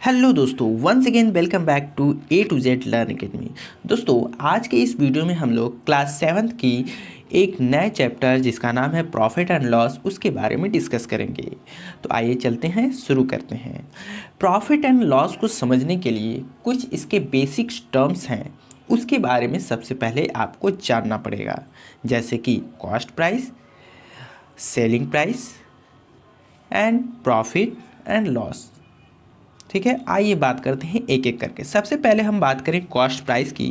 Hello दोस्तों, once again welcome back to A to Z learn academy. दोस्तों, आज के इस वीडियो में हम लोग क्लास 7th की एक नए चैप्टर जिसका नाम है प्रॉफिट एंड लॉस उसके बारे में डिस्कस करेंगे। तो आइए चलते हैं, शुरू करते हैं। प्रॉफिट एंड लॉस को समझने के लिए कुछ इसके बेसिक टर्म्स हैं, उसके बारे में सबसे पहले आपको जानना पड़ेगा, जैसे कि cost price, selling price and profit and loss. ठीक है, आइए बात करते हैं एक एक करके। सबसे पहले हम बात करें कॉस्ट प्राइस की,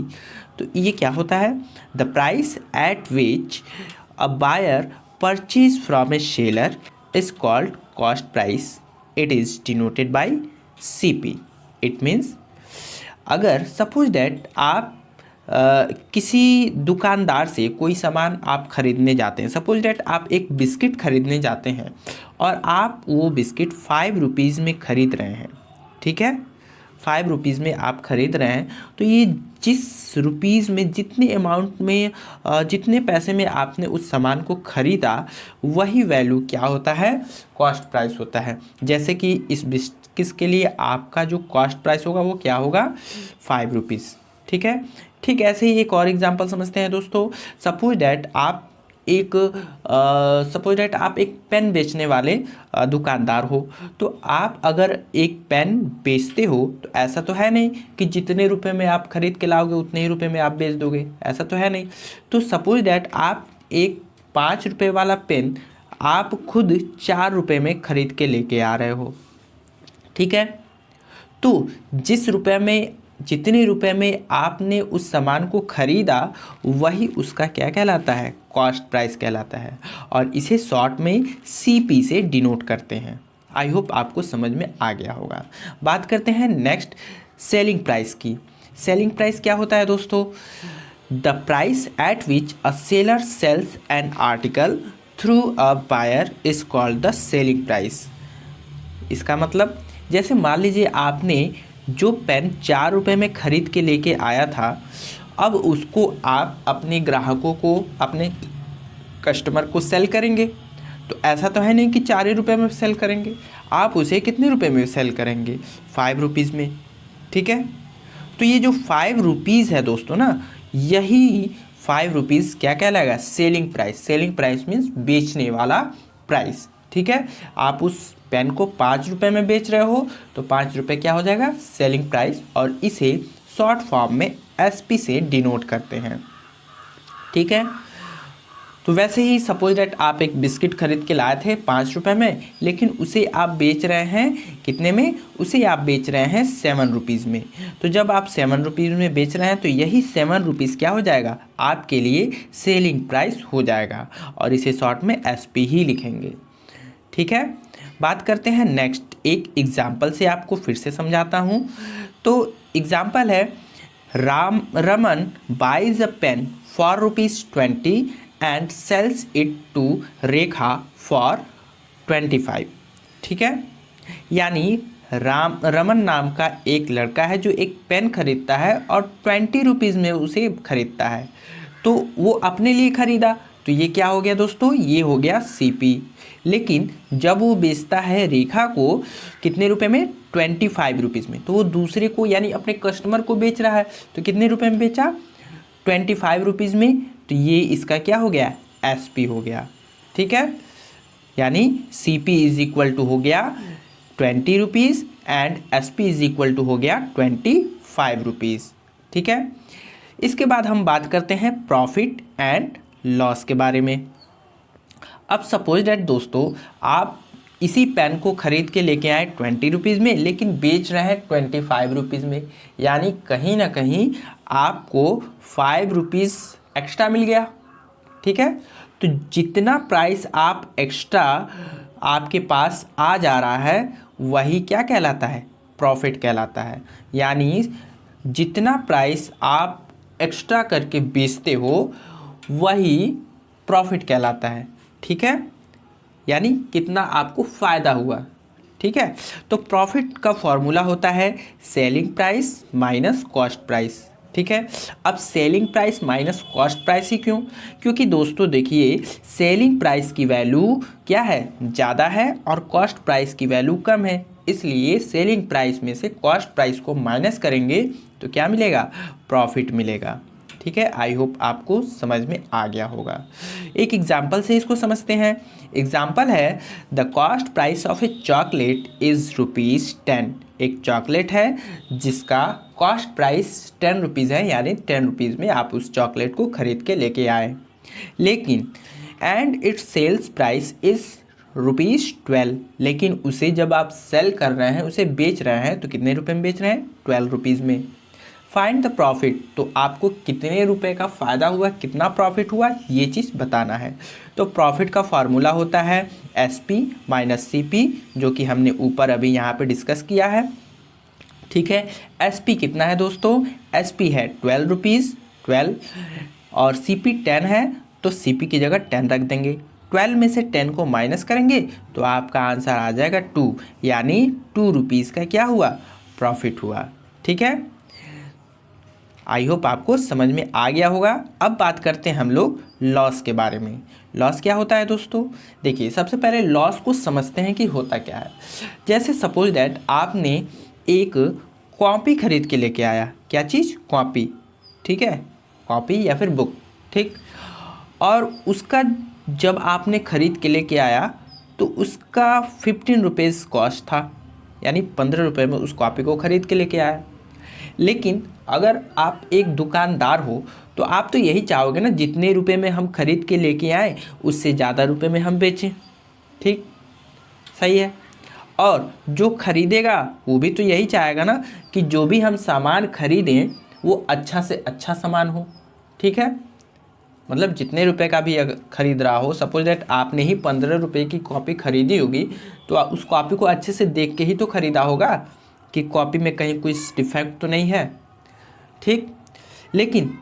तो ये क्या होता है? The price at which a buyer purchase from a seller is called cost price. It is denoted by CP। It means अगर सपोज डैट आप किसी दुकानदार से कोई सामान आप खरीदने जाते हैं, सपोज डैट आप एक बिस्किट खरीदने जाते हैं और आप वो बिस्किट 5 रुपीज़ में ख़रीद रहे हैं। ठीक है, 5 रुपीज़ में आप ख़रीद रहे हैं, तो ये जिस रुपीज़ में जितने अमाउंट में जितने पैसे में आपने उस सामान को ख़रीदा, वही वैल्यू क्या होता है? कॉस्ट प्राइस होता है। जैसे कि इस बिस्किट के लिए आपका जो कॉस्ट प्राइस होगा वो क्या होगा? 5 रुपीज़। ठीक है, ठीक ऐसे ही एक और एग्जांपल समझते हैं दोस्तों। सपोज डैट आप एक पेन बेचने वाले दुकानदार हो, तो आप अगर एक पेन बेचते हो तो ऐसा तो है नहीं कि जितने रुपए में आप खरीद के लाओगे उतने ही रुपए में आप बेच दोगे, ऐसा तो है नहीं। तो सपोज डैट आप एक 5 रुपये वाला पेन आप खुद 4 रुपये में खरीद के लेके आ रहे हो। ठीक है, तो जितने रुपए में आपने उस सामान को खरीदा, वही उसका क्या कहलाता है? कॉस्ट प्राइस कहलाता है, और इसे शॉर्ट में CP से डिनोट करते हैं। आई होप आपको समझ में आ गया होगा। बात करते हैं नेक्स्ट सेलिंग प्राइस की। सेलिंग प्राइस क्या होता है दोस्तों? The price at which a seller sells an article through a buyer is called the selling price. इसका मतलब, जैसे मान लीजिए आपने जो पेन 4 रुपये में ख़रीद के लेके आया था, अब उसको आप अपने ग्राहकों को, अपने कस्टमर को सेल करेंगे, तो ऐसा तो है नहीं कि 4 ही रुपये में सेल करेंगे, आप उसे कितने रुपए में सेल करेंगे? 5 रुपीज़ में। ठीक है, तो ये जो 5 रुपीज़ है दोस्तों ना, यही 5 रुपीज़ क्या कहलाएगा? Selling price. Selling price means बेचने वाला प्राइस। ठीक है, आप उस पेन को 5 रुपये में बेच रहे हो, तो 5 रुपये क्या हो जाएगा? सेलिंग प्राइस, और इसे शॉर्ट फॉर्म में SP से डिनोट करते हैं। ठीक है, तो वैसे ही सपोज दैट आप एक बिस्किट खरीद के लाए थे 5 रुपये में, लेकिन उसे आप बेच रहे हैं कितने में? उसे आप बेच रहे हैं 7 रुपीज़ में। तो जब आप 7 रुपीज़ में बेच रहे हैं, तो यही 7 रुपीज़ क्या हो जाएगा? आपके लिए सेलिंग प्राइस हो जाएगा, और इसे शॉर्ट में SP ही लिखेंगे। ठीक है, बात करते हैं नेक्स्ट एक एग्जाम्पल से, आपको फिर से समझाता हूँ। तो एग्जाम्पल है, Raman buys a pen for ₹20 and sells it to Rekha for 25। ठीक है, यानी रमन नाम का एक लड़का है जो एक पेन खरीदता है और 20 रुपीज़ में उसे खरीदता है। तो वो अपने लिए खरीदा, तो ये क्या हो गया दोस्तों? ये हो गया CP। लेकिन जब वो बेचता है रेखा को कितने रुपए में? 25 रुपीज़ में। तो वो दूसरे को, यानी अपने कस्टमर को बेच रहा है, तो कितने रुपए में बेचा? 25 रुपीज़ में। तो ये इसका क्या हो गया? SP हो गया। ठीक है, यानी CP इज इक्वल टू हो गया 20 rupees and SP is equal to हो गया 25 रुपीज़। ठीक है, इसके बाद हम बात करते हैं प्रॉफिट एंड लॉस के बारे में। अब सपोज डैट दोस्तों, आप इसी पेन को खरीद के लेके आए 20 रुपीज़ में, लेकिन बेच रहे हैं 25 रुपीज़ में, यानी कहीं ना कहीं आपको 5 रुपीज़ एक्स्ट्रा मिल गया। ठीक है, तो जितना प्राइस आप एक्स्ट्रा आपके पास आ जा रहा है, वही क्या कहलाता है? प्रॉफिट कहलाता है। यानी जितना प्राइस आप एक्स्ट्रा करके बेचते हो, वही प्रॉफिट कहलाता है। ठीक है, यानी कितना आपको फ़ायदा हुआ। ठीक है, तो प्रॉफिट का फॉर्मूला होता है selling price minus cost price. ठीक है, अब selling price minus cost price ही क्यों? क्योंकि दोस्तों देखिए, सेलिंग प्राइस की वैल्यू क्या है? ज़्यादा है, और कॉस्ट प्राइस की वैल्यू कम है, इसलिए सेलिंग प्राइस में से कॉस्ट प्राइस को माइनस करेंगे तो क्या मिलेगा, प्रॉफिट मिलेगा। ठीक है, आई होप आपको समझ में आ गया होगा। एक एग्जाम्पल से इसको समझते हैं। एग्जाम्पल है the cost price of A chocolate is ₹10। एक चॉकलेट है जिसका कॉस्ट प्राइस 10 रुपीज़ है, यानी 10 रुपीज़ में आप उस चॉकलेट को खरीद के लेके आए, लेकिन and it's sales price is ₹12। लेकिन उसे जब आप सेल कर रहे हैं, उसे बेच रहे हैं, तो कितने रुपए में बेच रहे हैं, 12 रुपीज़ में। फाइंड द प्रॉफिट, तो आपको कितने रुपए का फ़ायदा हुआ, कितना प्रॉफिट हुआ, ये चीज़ बताना है। तो प्रॉफिट का फार्मूला होता है SP माइनस CP, जो कि हमने ऊपर अभी यहाँ पे डिस्कस किया है। ठीक है, SP कितना है दोस्तों, SP है 12 रुपीज़, 12, और CP 10 है, तो CP की जगह 10 रख देंगे। 12 में से 10 को माइनस करेंगे तो आपका आंसर आ जाएगा 2, यानी 2 रुपीज़ का क्या हुआ, प्रॉफिट हुआ। ठीक है, आई होप आपको समझ में आ गया होगा। अब बात करते हैं हम लोग लॉस के बारे में। लॉस क्या होता है दोस्तों, देखिए सबसे पहले लॉस को समझते हैं कि होता क्या है। जैसे सपोज दैट आपने एक कॉपी खरीद के लेके आया, क्या चीज़, कॉपी, ठीक है, कॉपी या फिर बुक, ठीक, और उसका जब आपने खरीद के लेके आया तो उसका 15 रुपीज़ कॉस्ट था, यानी 15 रुपये में उस कॉपी को खरीद के लेके आया। लेकिन अगर आप एक दुकानदार हो तो आप तो यही चाहोगे ना, जितने रुपए में हम खरीद के लेके आए उससे ज़्यादा रुपए में हम बेचें, ठीक, सही है। और जो खरीदेगा वो भी तो यही चाहेगा ना कि जो भी हम सामान खरीदें वो अच्छा से अच्छा सामान हो, ठीक है। मतलब जितने रुपए का भी अगर खरीद रहा हो, सपोज दैट आपने ही 15 रुपये की कॉपी खरीदी होगी तो उस कॉपी को अच्छे से देख के ही तो खरीदा होगा कि कॉपी में कहीं कोई डिफेक्ट तो नहीं है, ठीक। लेकिन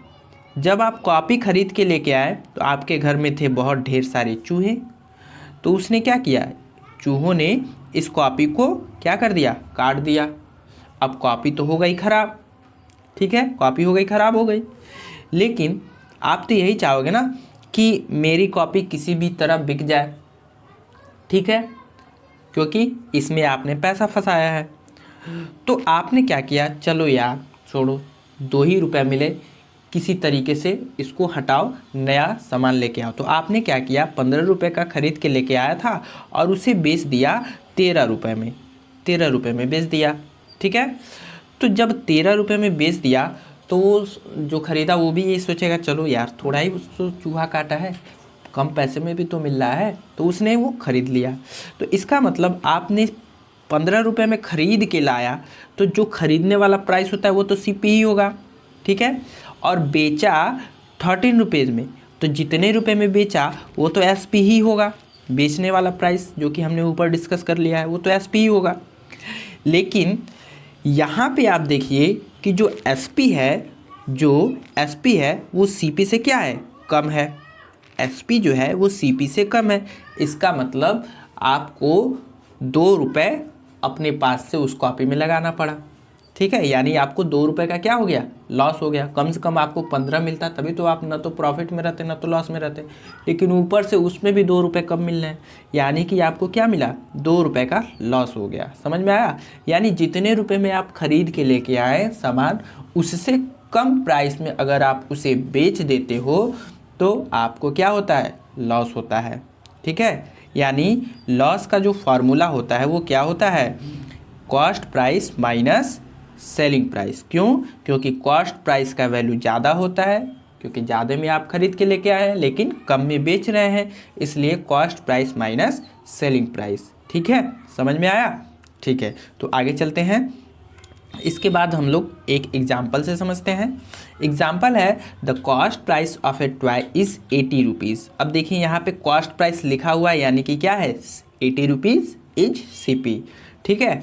जब आप कॉपी खरीद के लेके आए तो आपके घर में थे बहुत ढेर सारे चूहे, तो उसने क्या किया, चूहों ने इस कॉपी को क्या कर दिया, काट दिया। अब कॉपी तो हो गई ख़राब, ठीक है, कॉपी हो गई ख़राब हो गई। लेकिन आप तो यही चाहोगे ना कि मेरी कॉपी किसी भी तरह बिक जाए, ठीक है, क्योंकि इसमें आपने पैसा फंसाया है। तो आपने क्या किया, चलो यार छोड़ो, 2 ही रुपये मिले, किसी तरीके से इसको हटाओ, नया सामान लेके आओ। तो आपने क्या किया, 15 रुपये का खरीद के लेके आया था और उसे बेच दिया 13 रुपये में, 13 रुपये में बेच दिया, ठीक है। तो जब 13 रुपये में बेच दिया तो वो जो ख़रीदा वो भी ये सोचेगा, चलो यार थोड़ा ही उसको चूहा काटा है, कम पैसे में भी तो मिल रहा है, तो उसने वो ख़रीद लिया। तो इसका मतलब आपने 15 रुपये में ख़रीद के लाया तो जो ख़रीदने वाला प्राइस होता है वो तो CP ही होगा, ठीक है, और बेचा 13 रुपीज़ में, तो जितने रुपए में बेचा वो तो SP ही होगा, बेचने वाला प्राइस जो कि हमने ऊपर डिस्कस कर लिया है वो तो SP ही होगा। लेकिन यहाँ पे आप देखिए कि जो SP है वो CP से क्या है, कम है। SP जो है वो CP से कम है, इसका मतलब आपको 2 रुपये अपने पास से उस कॉपी में लगाना पड़ा, ठीक है, यानी आपको 2 रुपये का क्या हो गया, लॉस हो गया। कम से कम आपको 15 मिलता, तभी तो आप ना तो प्रॉफिट में रहते ना तो लॉस में रहते, लेकिन ऊपर से उसमें भी 2 रुपये कम मिल रहे हैं, यानी कि आपको क्या मिला, 2 रुपये का लॉस हो गया। समझ में आया, यानी जितने रुपये में आप खरीद के लेके आए सामान, उससे कम प्राइस में अगर आप उसे बेच देते हो तो आपको क्या होता है, लॉस होता है, ठीक है। यानी लॉस का जो फार्मूला होता है वो क्या होता है, cost price minus selling price. क्यों, क्योंकि कॉस्ट प्राइस का वैल्यू ज़्यादा होता है, क्योंकि ज़्यादा में आप खरीद के लेके आए हैं लेकिन कम में बेच रहे हैं, इसलिए cost price minus selling price, ठीक है, समझ में आया, ठीक है। तो आगे चलते हैं। इसके बाद हम लोग एक एग्जाम्पल से समझते हैं। एग्जाम्पल है the cost price of A toy is 80 rupees. अब देखिए यहाँ पे कॉस्ट प्राइस लिखा हुआ है, यानी कि क्या है, 80 रुपीज़ इज CP, ठीक है,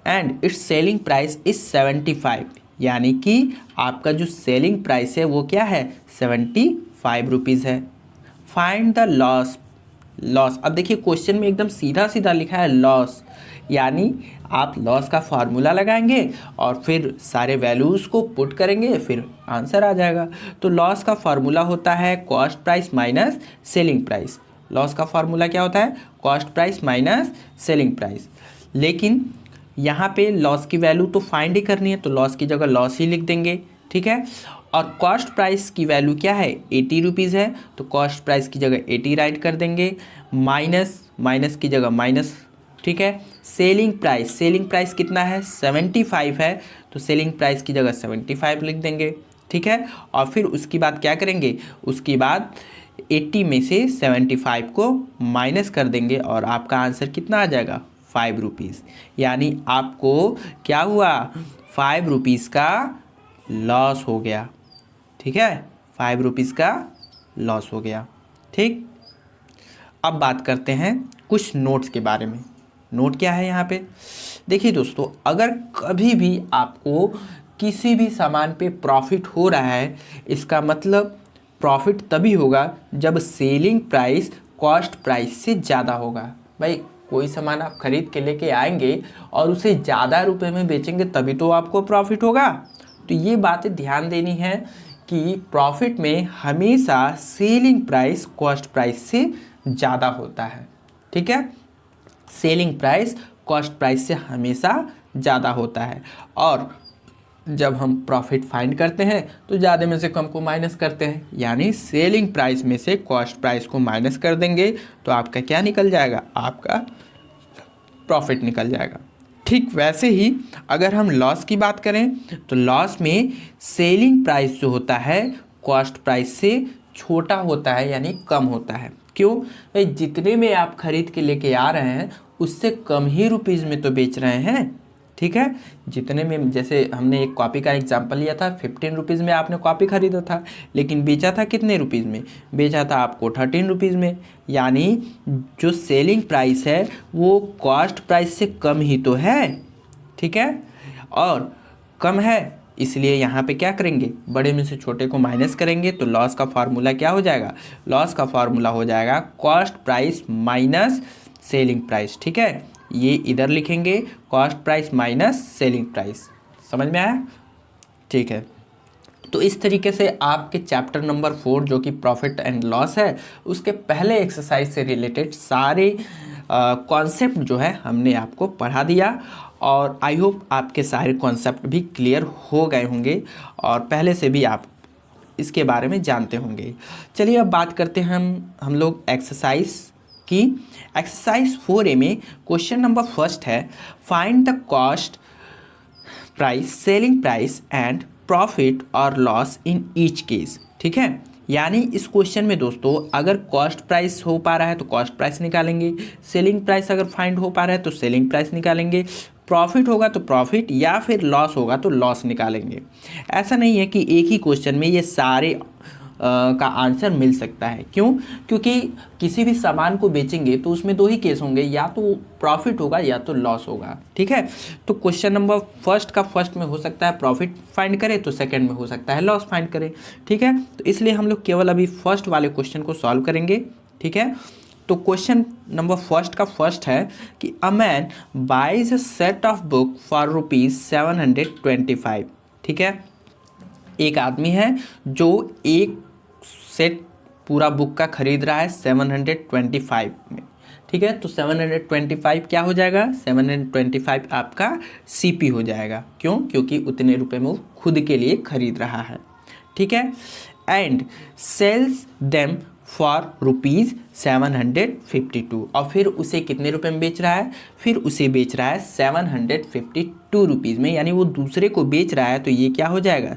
and it's selling price is 75, यानी कि आपका जो सेलिंग प्राइस है वो क्या है, 75 रुपीज़ है। Find the loss. अब देखिए क्वेश्चन में एकदम सीधा सीधा लिखा है लॉस, यानी आप लॉस का फार्मूला लगाएंगे और फिर सारे वैल्यूज़ को पुट करेंगे, फिर आंसर आ जाएगा। तो लॉस का फार्मूला होता है cost price minus selling price. Loss का फार्मूला क्या होता है, cost price minus selling price. लेकिन यहाँ पे लॉस की वैल्यू तो फाइंड ही करनी है, तो लॉस की जगह लॉस ही लिख देंगे, ठीक है। और कॉस्ट प्राइस की वैल्यू क्या है, 80 रुपीज़ है, तो कॉस्ट प्राइस की जगह 80 राइट कर देंगे, माइनस की जगह माइनस, ठीक है। सेलिंग प्राइस कितना है, 75 है, तो सेलिंग प्राइस की जगह 75 लिख देंगे, ठीक है। और फिर उसके बाद क्या करेंगे, उसके बाद 80 में से 75 को माइनस कर देंगे और आपका आंसर कितना आ जाएगा, 5 रुपीज़। यानी आपको क्या हुआ, 5 रुपीज़ का लॉस हो गया, ठीक है, 5 रुपीज़ का लॉस हो गया, ठीक। अब बात करते हैं कुछ नोट्स के बारे में। नोट क्या है यहाँ पे, देखिए दोस्तों, अगर कभी भी आपको किसी भी सामान पे प्रॉफिट हो रहा है, इसका मतलब प्रॉफिट तभी होगा जब सेलिंग प्राइस कॉस्ट प्राइस से ज़्यादा होगा। भाई कोई सामान आप खरीद के लेके आएंगे और उसे ज़्यादा रुपए में बेचेंगे तभी तो आपको प्रॉफिट होगा। तो ये बातें ध्यान देनी है कि प्रॉफिट में हमेशा सेलिंग प्राइस कॉस्ट प्राइस से ज़्यादा होता है, ठीक है। सेलिंग प्राइस कॉस्ट प्राइस से हमेशा ज़्यादा होता है। और जब हम प्रॉफिट फाइंड करते हैं तो ज़्यादा में से कम को माइनस करते हैं, यानी सेलिंग प्राइस में से कॉस्ट प्राइस को माइनस कर देंगे तो आपका क्या निकल जाएगा, आपका प्रॉफिट निकल जाएगा। ठीक वैसे ही अगर हम लॉस की बात करें तो लॉस में सेलिंग प्राइस जो होता है कॉस्ट प्राइस से छोटा होता है, यानी कम होता है। क्यों भाई, जितने में आप खरीद के लेके आ रहे हैं उससे कम ही रुपीज़ में तो बेच रहे हैं, ठीक है। जितने में, जैसे हमने एक कॉपी का एग्जांपल लिया था, 15 रुपीज़ में आपने कॉपी खरीदा था, लेकिन बेचा था कितने रुपीज़ में, बेचा था आपको 13 रुपीज़ में। यानी जो सेलिंग प्राइस है वो कॉस्ट प्राइस से कम ही तो है, ठीक है, और कम है, इसलिए यहाँ पे क्या करेंगे, बड़े में से छोटे को माइनस करेंगे। तो लॉस का फार्मूला क्या हो जाएगा, लॉस का फार्मूला हो जाएगा cost price minus selling price, ठीक है। ये इधर लिखेंगे, cost price minus selling price. समझ में आया, ठीक है। तो इस तरीके से आपके चैप्टर नंबर 4 जो कि प्रॉफिट एंड लॉस है, उसके पहले एक्सरसाइज से रिलेटेड सारे कॉन्सेप्ट जो है हमने आपको पढ़ा दिया, और आई होप आपके सारे कॉन्सेप्ट भी क्लियर हो गए होंगे और पहले से भी आप इसके बारे में जानते होंगे। चलिए अब बात करते हैं हम लोग एक्सरसाइज की। एक्सरसाइज 4A में क्वेश्चन नंबर फर्स्ट है, find the cost price, selling price and profit और लॉस इन ईच केस, ठीक है। यानी इस क्वेश्चन में दोस्तों अगर कॉस्ट प्राइस हो पा रहा है तो कॉस्ट प्राइस निकालेंगे, सेलिंग प्राइस अगर फाइंड हो पा रहा है तो सेलिंग प्राइस निकालेंगे, प्रॉफिट होगा तो प्रॉफिट, या फिर लॉस होगा तो लॉस निकालेंगे। ऐसा नहीं है कि एक ही क्वेश्चन में ये सारे का आंसर मिल सकता है। क्यों, क्योंकि किसी भी सामान को बेचेंगे तो उसमें दो ही केस होंगे, या तो प्रॉफिट होगा या तो लॉस होगा, ठीक है। तो क्वेश्चन नंबर फर्स्ट का फर्स्ट में हो सकता है प्रॉफिट फाइंड करें, तो सेकंड में हो सकता है लॉस फाइंड करें, ठीक है। तो इसलिए हम लोग केवल अभी फर्स्ट वाले क्वेश्चन को सॉल्व करेंगे, ठीक है। तो क्वेश्चन नंबर फर्स्ट का फर्स्ट है कि a man buys a set of book for ₹725, ठीक है। एक आदमी है जो एक सेट पूरा बुक का खरीद रहा है 725 में, ठीक है। तो 725 क्या हो जाएगा, 725 आपका CP हो जाएगा। क्यों, क्योंकि उतने रुपए में वो खुद के लिए खरीद रहा है, ठीक है। एंड सेल्स देम फॉर ₹752, और फिर उसे कितने रुपए में बेच रहा है, फिर उसे बेच रहा है 752 रुपीज़ में, यानी वो दूसरे को बेच रहा है, तो ये क्या हो जाएगा,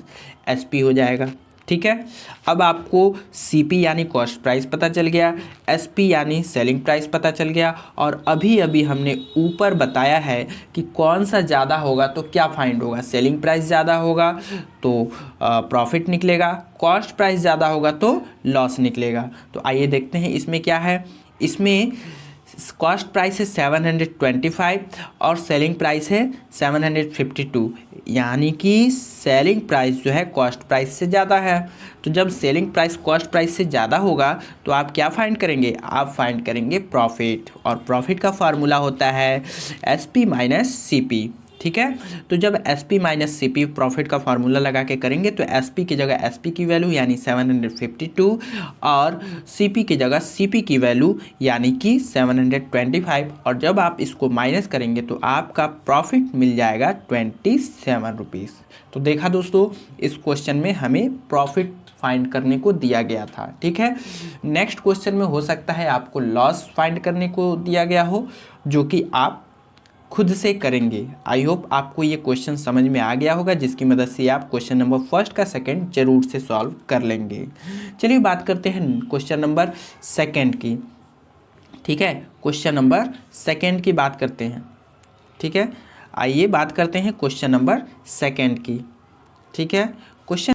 SP हो जाएगा, ठीक है। अब आपको CP यानी कॉस्ट प्राइस पता चल गया, SP यानी सेलिंग प्राइस पता चल गया, और अभी अभी हमने ऊपर बताया है कि कौन सा ज़्यादा होगा तो क्या फाइंड होगा, सेलिंग प्राइस ज़्यादा होगा तो प्रॉफिट निकलेगा, कॉस्ट प्राइस ज़्यादा होगा तो लॉस निकलेगा। तो आइए देखते हैं इसमें क्या है। इसमें कॉस्ट प्राइस है 725 और सेलिंग प्राइस है 752, यानी कि सेलिंग प्राइस जो है कॉस्ट प्राइस से ज़्यादा है। तो जब सेलिंग प्राइस कॉस्ट प्राइस से ज़्यादा होगा तो आप क्या फाइंड करेंगे, आप फाइंड करेंगे प्रॉफिट, और प्रॉफिट का फार्मूला होता है SP माइनस CP, ठीक है। तो जब SP माइनस CP प्रॉफिट का फार्मूला लगा के करेंगे तो SP की जगह SP की वैल्यू यानी 752 और CP की जगह CP की वैल्यू यानी कि 725, और जब आप इसको माइनस करेंगे तो आपका प्रॉफिट मिल जाएगा 27 रुपीज़। तो देखा दोस्तों, इस क्वेश्चन में हमें प्रॉफिट फाइंड करने को दिया गया था। ठीक है। नेक्स्ट क्वेश्चन में हो सकता है आपको लॉस फाइंड करने को दिया गया हो, जो कि आप खुद से करेंगे। आई होप आपको ये क्वेश्चन समझ में आ गया होगा, जिसकी मदद से आप क्वेश्चन नंबर फर्स्ट का सेकंड जरूर से सॉल्व कर लेंगे। चलिए बात करते हैं क्वेश्चन नंबर सेकंड की। ठीक है, क्वेश्चन नंबर सेकंड की बात करते हैं। ठीक है, आइए बात करते हैं क्वेश्चन नंबर सेकंड की। ठीक है, क्वेश्चन